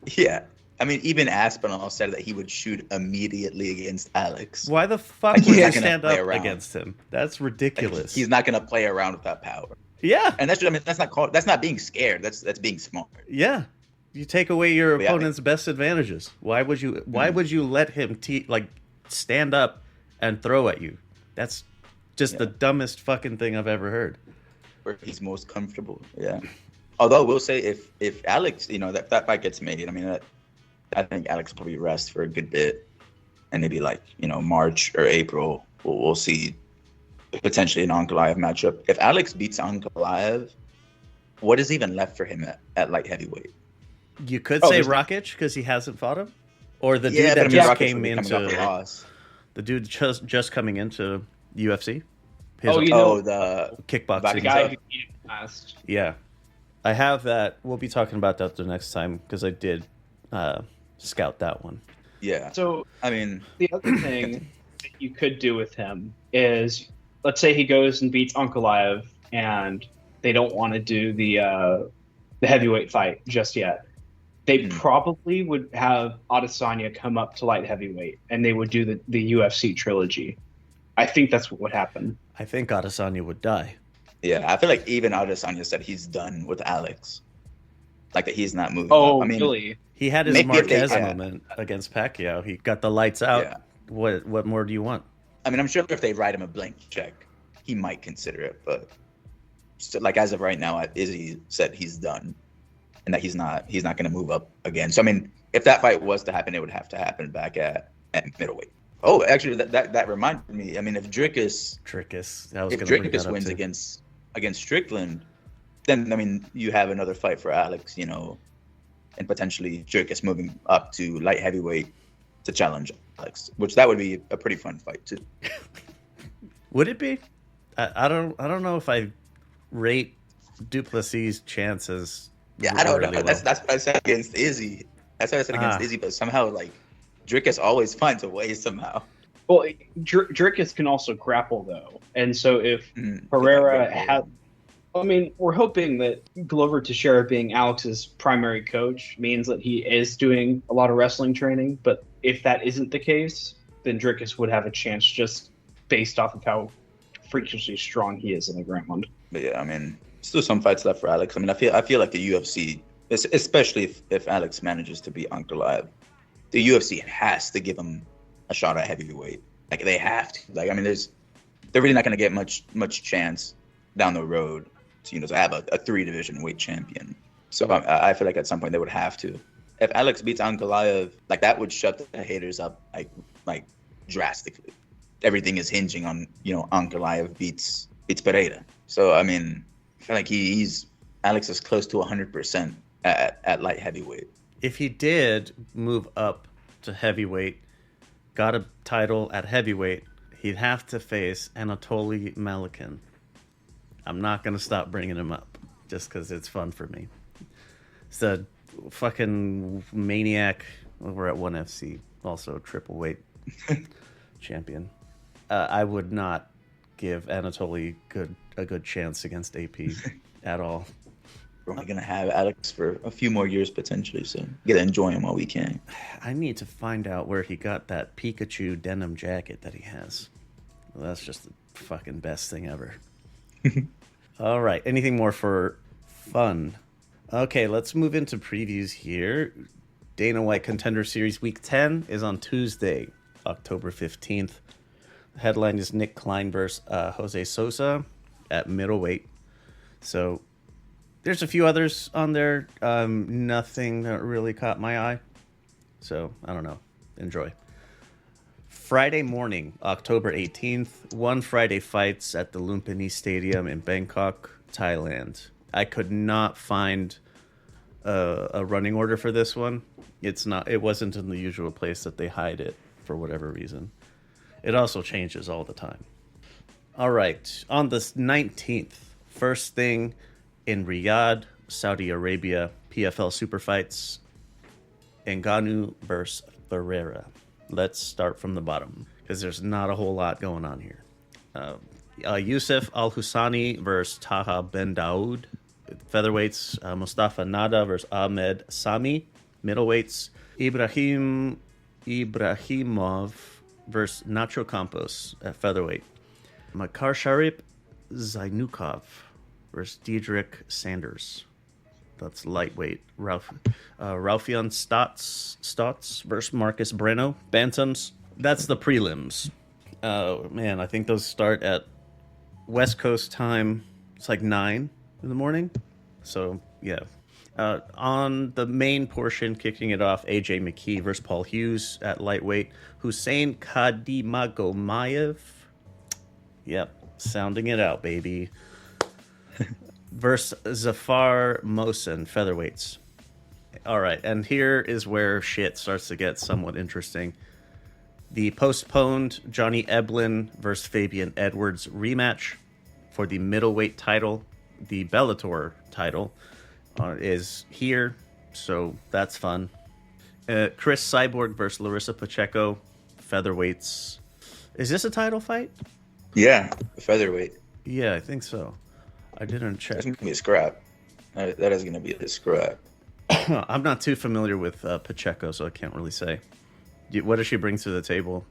Yeah. I mean, even Aspinall said that he would shoot immediately against Alex. Why the fuck would he stand up against him? That's ridiculous. He's not going to play around with that power. Yeah. And that's not being scared. That's being smart. Yeah. You take away your opponent's best advantages. Why would you let him stand up and throw at you? That's just the dumbest fucking thing I've ever heard. Where he's most comfortable. Yeah. Although we'll say if Alex, that fight gets made, I mean, I think Alex will probably rest for a good bit, and maybe March or April we'll see potentially an Ankalaev matchup. If Alex beats Ankalaev, what is even left for him at light heavyweight? You could say Rakic because he hasn't fought him, or the dude that just came into the dude just coming into UFC. The kickboxing the guy who beat him last. Yeah, I have that. We'll be talking about that the next time because I did scout that one. Yeah. So I mean, the other thing that you could do with him is, let's say he goes and beats Ankalaev, and they don't want to do the heavyweight fight just yet. They probably would have Adesanya come up to light heavyweight, and they would do the UFC trilogy. I think that's what would happen. I think Adesanya would die. Yeah, I feel like even Adesanya said he's done with Alex. Like that he's not moving. Oh, up. I mean, really? He had his Marquez moment against Pacquiao. He got the lights out. Yeah. What more do you want? I mean, I'm sure if they write him a blank check, he might consider it, but so, like as of right now, Izzy said he's done, and that he's not going to move up again. So I mean, if that fight was to happen, it would have to happen back at middleweight. Oh, actually, that reminded me. I mean, if Dricus wins against Strickland, then I mean, you have another fight for Alex, you know, and potentially Dricus moving up to light heavyweight to challenge Alex, which that would be a pretty fun fight too. Would it be? I don't know if I rate Duplessis' chances. Yeah, I don't really know. well. That's what I said against Izzy. That's what I said against Izzy, but somehow like Dricus always finds a way somehow. Well, Dricus can also grapple though, and so if Herrera had, I mean, we're hoping that Glover Teixeira being Alex's primary coach means that he is doing a lot of wrestling training. But if that isn't the case, then Dricus would have a chance just based off of how freakishly strong he is in the ground. But yeah, I mean, still some fights left for Alex. I mean, I feel like the UFC, especially if Alex manages to beat Ankalaev, the UFC has to give him a shot at heavyweight. Like they have to. Like I mean, they're really not going to get much chance down the road to, you know, to have a 3-division weight champion. So I feel like at some point they would have to. If Alex beats Ankalaev, like that would shut the haters up like drastically. Everything is hinging on, you know, Ankalaev beats Pereira. So I mean, I feel like Alex is close to 100% at light heavyweight. If he did move up to heavyweight, got a title at heavyweight, he'd have to face Anatoly Malikin. I'm not going to stop bringing him up just because it's fun for me. It's a fucking maniac over at 1FC, also triple weight champion. I would not give Anatoly a good chance against AP at all. We're only going to have Alex for a few more years potentially, so we got to enjoy him while we can. I need to find out where he got that Pikachu denim jacket that he has. Well, that's just the fucking best thing ever. All right, anything more for fun? Okay, let's move into previews here. Dana White Contender Series Week 10 is on Tuesday, October 15th. The headline is Nick Klein versus Jose Sosa at middleweight. So there's a few others on there. Nothing that really caught my eye. So, I don't know. Enjoy. Friday morning, October 18th, One Friday Fights at the Lumpini Stadium in Bangkok, Thailand. I could not find a running order for this one. It wasn't in the usual place that they hide it for whatever reason. It also changes all the time. All right, on the 19th, first thing in Riyadh, Saudi Arabia, PFL Super Fights, Ngannou versus Ferreira. Let's start from the bottom because there's not a whole lot going on here. Youssef Al-Husani versus Taha Ben Daoud. Featherweights, Mustafa Nada versus Ahmed Sami. Middleweights, Ibrahimov versus Nacho Campos at featherweight. Makar Sharip Zainukov versus Diedrich Sanders. That's lightweight. Ralphion Stotts versus Marcus Breno. Bantams. That's the prelims. Man, I think those start at West Coast time. It's like 9 in the morning. So, yeah. On the main portion, kicking it off, AJ McKee versus Paul Hughes at lightweight. Hussein Khadimagomayev. Yep, sounding it out, baby. Versus Zafar Mohsen, featherweights. All right, and here is where shit starts to get somewhat interesting. The postponed Johnny Eblin versus Fabian Edwards rematch for the middleweight title, the Bellator title, is here, so that's fun. Chris Cyborg versus Larissa Pacheco, featherweights. Is this a title fight? Yeah, featherweight. Yeah, I think so. I didn't check. That's going to be a scrap. That is going to be a scrap. I'm not too familiar with Pacheco, so I can't really say. What does she bring to the table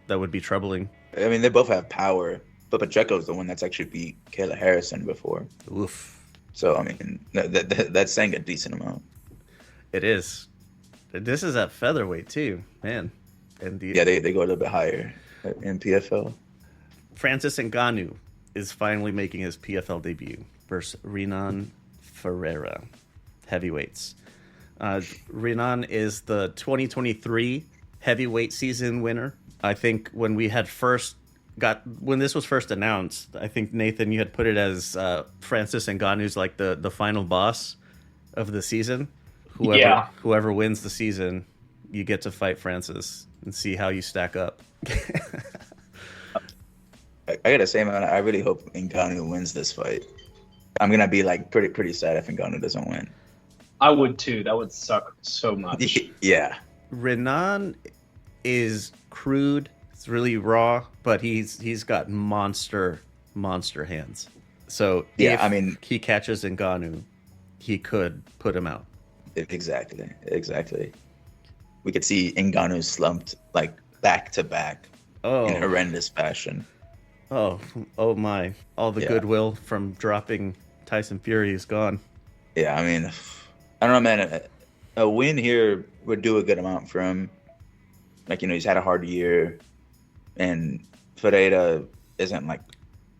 that would be troubling? I mean, they both have power, but Pacheco's the one that's actually beat Kayla Harrison before. Oof. So, I mean, that's saying a decent amount. It is. This is at featherweight, too, man. And they go a little bit higher in PFL. Francis Ngannou is finally making his PFL debut. versus Ngannou-Ferreira, heavyweights. Renan is the 2023 heavyweight season winner. I think when this was first announced, I think, Nathan, you had put it as Francis Ngannou's like the final boss of the season. Whoever wins the season, you get to fight Francis and see how you stack up. I gotta say, man, I really hope Ngannou wins this fight. I'm gonna be like pretty sad if Ngannou doesn't win. I would too. That would suck so much. Yeah. Renan is crude. It's really raw, but he's got monster hands. So yeah, if I mean, he catches Ngannou, he could put him out. Exactly. We could see Ngannou slumped like back to back in horrendous fashion. Oh my! All the goodwill from dropping Tyson Fury is gone. Yeah, I mean, I don't know, man. A win here would do a good amount for him. Like, he's had a hard year, and Ferreira isn't like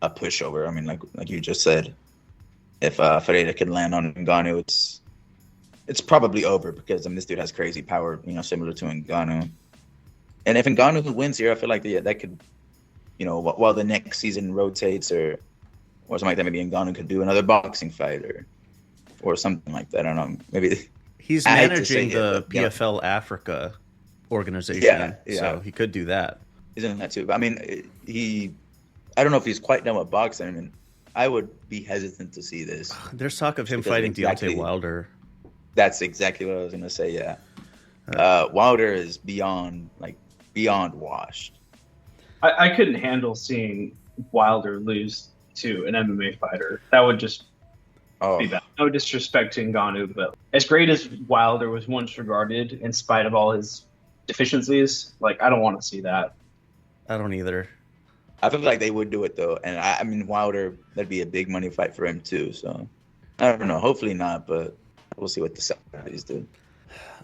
a pushover. I mean, like you just said, if Ferreira can land on Ngannou, it's probably over because this dude has crazy power, similar to Ngannou. And if Ngannou wins here, I feel like that could, while the next season rotates or something like that, maybe Ngannou could do another boxing fight or something like that. I don't know. Maybe he's managing the PFL Africa organization, so he could do that. He's in that too. But I mean, I don't know if he's quite done with boxing. I mean, I would be hesitant to see this. There's talk of him fighting Deontay Wilder. That's exactly what I was gonna say. Yeah, Wilder is beyond washed. I couldn't handle seeing Wilder lose to an MMA fighter. That would just be bad. No disrespect to Ngannou, but as great as Wilder was once regarded, in spite of all his deficiencies, I don't want to see that. I don't either. I feel like they would do it though, and I mean Wilder, that'd be a big money fight for him too. So I don't know. Hopefully not, but we'll see what the Saudis do.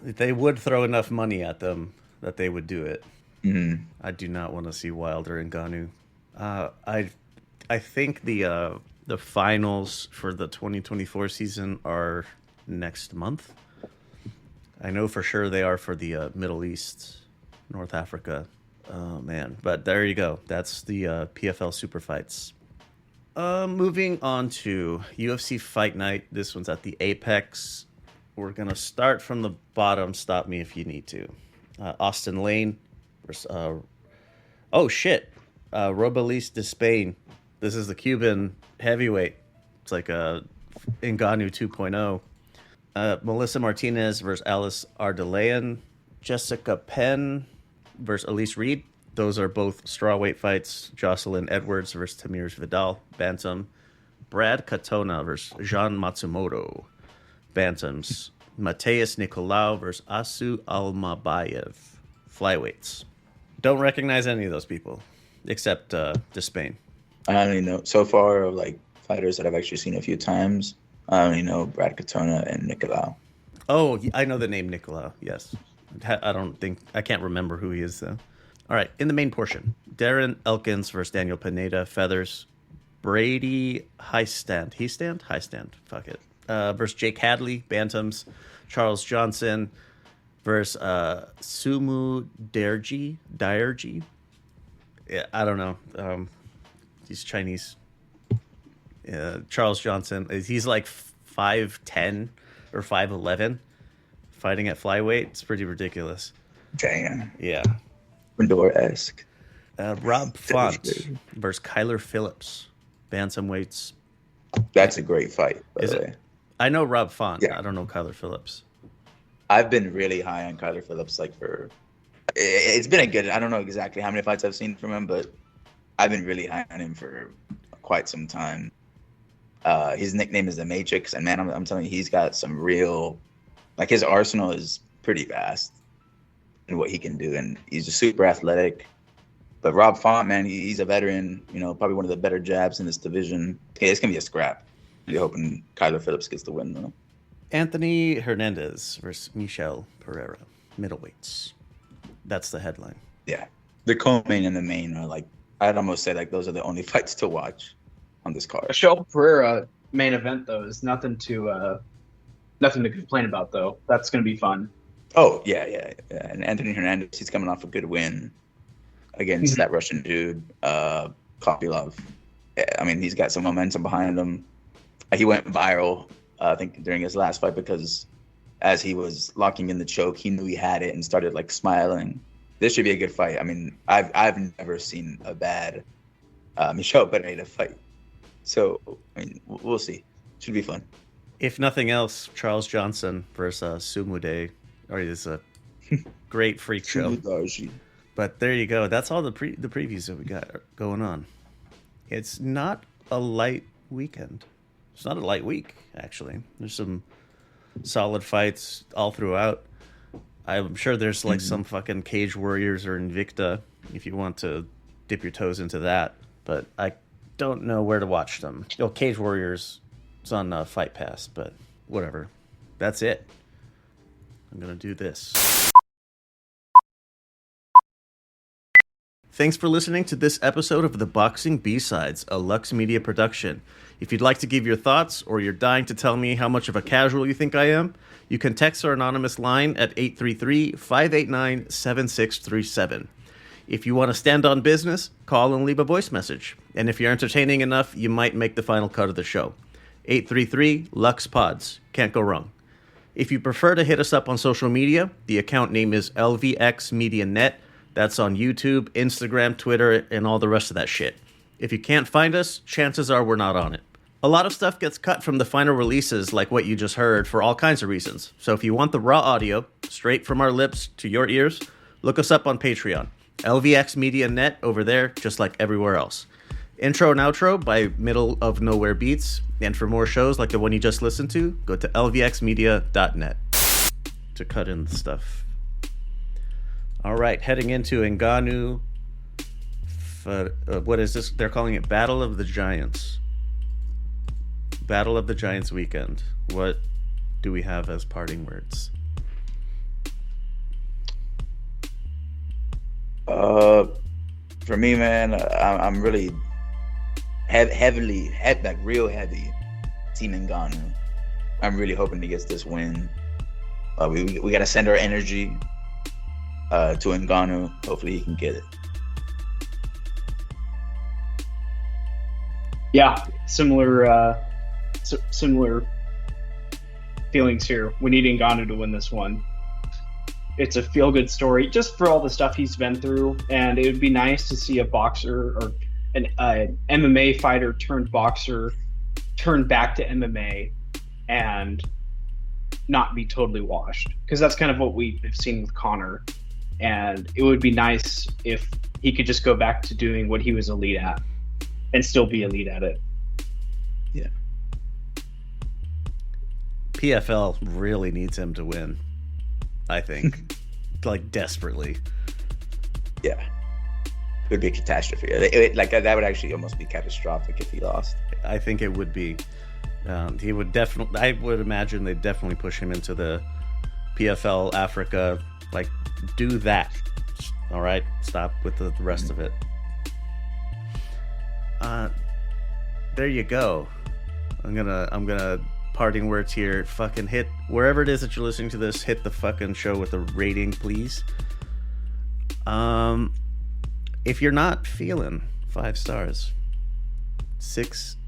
They would throw enough money at them that they would do it. Mm-hmm. I do not want to see Wilder and Ngannou. I think the finals for the 2024 season are next month. I know for sure they are for the Middle East, North Africa. Oh man, but there you go. That's the PFL Super Fights. Moving on to UFC Fight Night. This one's at the Apex. We're gonna start from the bottom. Stop me if you need to. Austin Lane versus Robelis de Spain. This is the Cuban heavyweight. It's like a Ngannou 2.0. Melissa Martinez versus Alice Ardelean. Jessica Penn versus Elise Reed. Those are both strawweight fights. Jocelyn Edwards versus Tamir Vidal, bantam. Brad Katona versus Jean Matsumoto, bantams. Mateus Nicolau versus Asu Almabayev, flyweights. Don't recognize any of those people except Despain. I only know so far of fighters that I've actually seen a few times. I only know Brad Katona and Nicolau. Oh, I know the name Nicolau. Yes, I can't remember who he is though. All right, in the main portion, Darren Elkins versus Daniel Pineda, feathers. Brady Highstand, fuck it. Versus Jake Hadley, bantams. Charles Johnson versus Sumu Diergi. Yeah, I don't know. He's Chinese. Charles Johnson, he's like 5'10" or 5'11", fighting at flyweight. It's pretty ridiculous. Damn. Yeah. Lindor-esque. Rob Font versus Kyler Phillips, bantamweights. That's a great fight, by the way. I know Rob Font. Yeah. I don't know Kyler Phillips. I've been really high on Kyler Phillips. It's been a good. I don't know exactly how many fights I've seen from him, but I've been really high on him for quite some time. His nickname is the Matrix, and man, I'm telling you, he's got some real. His arsenal is pretty vast in what he can do, and he's just super athletic. But Rob Font, man, he's a veteran. Probably one of the better jabs in this division. Yeah, it's gonna be a scrap. You're hoping Kyler Phillips gets the win, though. Anthony Hernandez versus Michel Pereira, middleweights. That's the headline. Yeah, the co-main and the main are I'd almost say those are the only fights to watch on this card. Michel Pereira main event though is nothing to complain about though. That's gonna be fun. Oh yeah. And Anthony Hernandez, he's coming off a good win against that Russian dude, Kopylov. I mean, he's got some momentum behind him. He went viral, I think, during his last fight because as he was locking in the choke, he knew he had it and started like smiling. This should be a good fight. I mean, I've never seen a bad Michel Pereira fight. So I mean, we'll see. Should be fun. If nothing else, Charles Johnson versus Sumude is a great freak show. But there you go. That's all the previews that we got going on. It's not a light weekend. It's not a light week, actually. There's some solid fights all throughout. I'm sure there's like some fucking Cage Warriors or Invicta if you want to dip your toes into that. But I don't know where to watch them. Cage Warriors is on Fight Pass, but whatever. That's it. I'm going to do this. Thanks for listening to this episode of The Boxing B-Sides, a Lux Media production. If you'd like to give your thoughts or you're dying to tell me how much of a casual you think I am, you can text our anonymous line at 833-589-7637. If you want to stand on business, call and leave a voice message. And if you're entertaining enough, you might make the final cut of the show. 833-LUX-PODS. Can't go wrong. If you prefer to hit us up on social media, the account name is LVX Media Net. That's on YouTube, Instagram, Twitter, and all the rest of that shit. If you can't find us, chances are we're not on it. A lot of stuff gets cut from the final releases, like what you just heard, for all kinds of reasons. So if you want the raw audio, straight from our lips to your ears, look us up on Patreon. LVX Media Net over there, just like everywhere else. Intro and outro by Middle of Nowhere Beats. And for more shows like the one you just listened to, go to lvxmedia.net to cut in the stuff. All right, heading into Ngannou. What is this? They're calling it Battle of the Giants. Battle of the Giants weekend. What do we have as parting words? For me, man, I'm really heavily Team Ngannou. I'm really hoping he gets this win. We got to send our energy to Ngannou. Hopefully he can get it. Yeah, similar feelings here. We need Ngannou to win this one. It's a feel-good story just for all the stuff he's been through, and it would be nice to see a boxer or an MMA fighter turned boxer turn back to MMA and not be totally washed, because that's kind of what we've seen with Conor. And it would be nice if he could just go back to doing what he was elite at and still be elite at it. Yeah. PFL really needs him to win, I think. Like, desperately. Yeah. It would be a catastrophe. That would actually almost be catastrophic if he lost. I think it would be. He would definitely. I would imagine they'd definitely push him into the PFL Africa. Like, do that. All right, stop with the rest of it. There you go. I'm gonna parting words here. Fucking hit wherever it is that you're listening to this. Hit the fucking show with a rating, please. If you're not feeling 5 stars,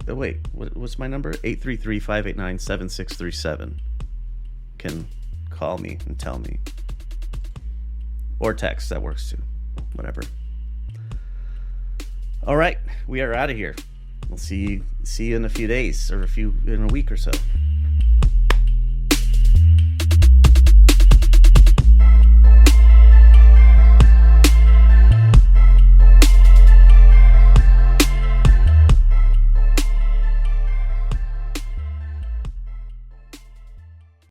what's my number? 833-589-7637. Can call me and tell me. Or text, that works too. Whatever. All right, we are out of here. We'll see you in a few days or in a week or so.